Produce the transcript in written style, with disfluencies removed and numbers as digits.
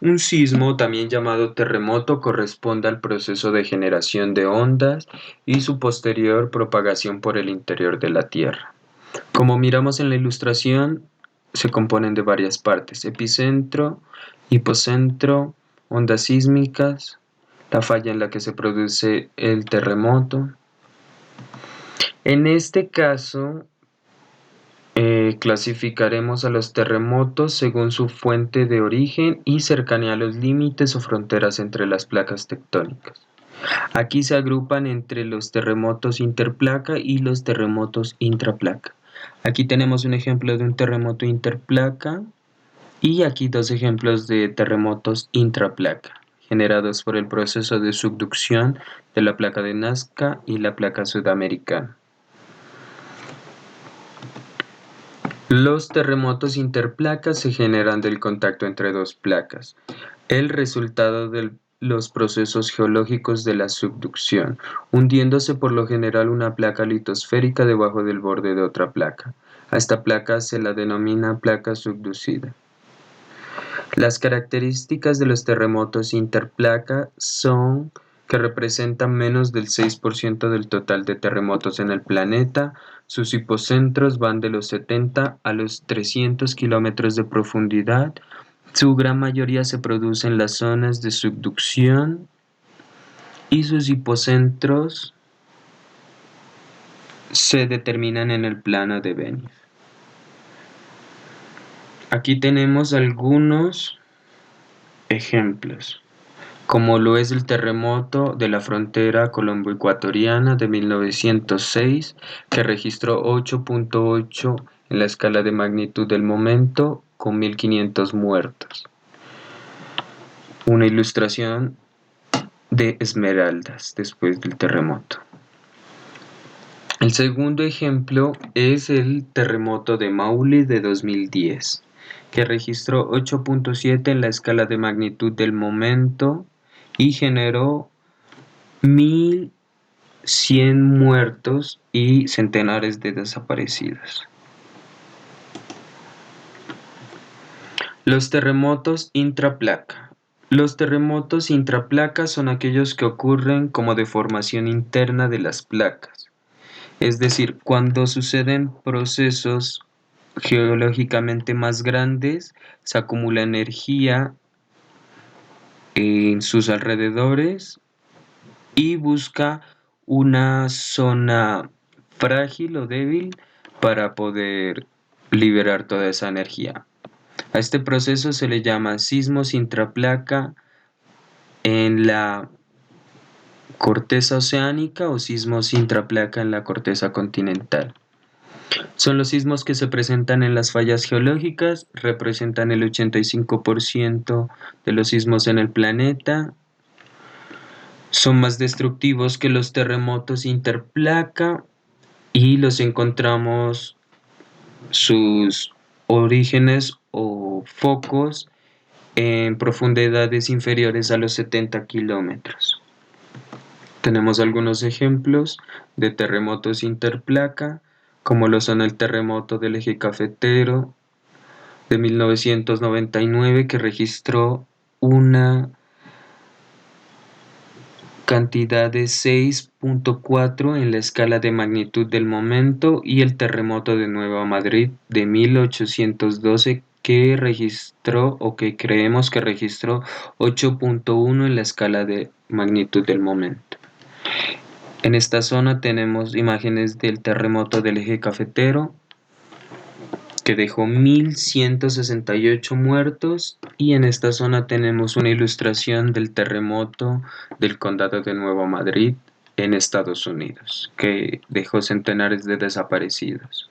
Un sismo, también llamado terremoto, corresponde al proceso de generación de ondas y su posterior propagación por el interior de la Tierra. Como miramos en la ilustración, se componen de varias partes: epicentro, hipocentro, ondas sísmicas, la falla en la que se produce el terremoto. En este caso, clasificaremos a los terremotos según su fuente de origen y cercanía a los límites o fronteras entre las placas tectónicas. Aquí se agrupan entre los terremotos interplaca y los terremotos intraplaca. Aquí tenemos un ejemplo de un terremoto interplaca y aquí dos ejemplos de terremotos intraplaca, generados por el proceso de subducción de la placa de Nazca y la placa sudamericana. Los terremotos interplacas se generan del contacto entre dos placas, el resultado de los procesos geológicos de la subducción, hundiéndose por lo general una placa litosférica debajo del borde de otra placa. A esta placa se la denomina placa subducida. Las características de los terremotos interplaca son que representan menos del 6% del total de terremotos en el planeta. Sus hipocentros van de los 70 a los 300 kilómetros de profundidad. Su gran mayoría se produce en las zonas de subducción y sus hipocentros se determinan en el plano de Venus. Aquí tenemos algunos ejemplos, como lo es el terremoto de la frontera colombo-ecuatoriana de 1906, que registró 8.8 en la escala de magnitud del momento, con 1.500 muertos. Una ilustración de esmeraldas después del terremoto. El segundo ejemplo es el terremoto de Maule de 2010, que registró 8.7 en la escala de magnitud del momento y generó 1.100 muertos y centenares de desaparecidos. Los terremotos intraplaca. Los terremotos intraplaca son aquellos que ocurren como deformación interna de las placas, es decir, cuando suceden procesos geológicamente más grandes, se acumula energía en sus alrededores y busca una zona frágil o débil para poder liberar toda esa energía. A este proceso se le llama sismos intraplaca en la corteza oceánica o sismos intraplaca en la corteza continental. Son los sismos que se presentan en las fallas geológicas, representan el 85% de los sismos en el planeta. Son más destructivos que los terremotos interplaca y los encontramos sus orígenes o focos en profundidades inferiores a los 70 kilómetros. Tenemos algunos ejemplos de terremotos interplaca, como lo son el terremoto del eje cafetero de 1999, que registró una cantidad de 6.4 en la escala de magnitud del momento, y el terremoto de Nueva Madrid de 1812, que registró, o que creemos que registró, 8.1 en la escala de magnitud del momento. En esta zona tenemos imágenes del terremoto del eje cafetero, que dejó 1.168 muertos, y en esta zona tenemos una ilustración del terremoto del condado de Nueva Madrid en Estados Unidos, que dejó centenares de desaparecidos.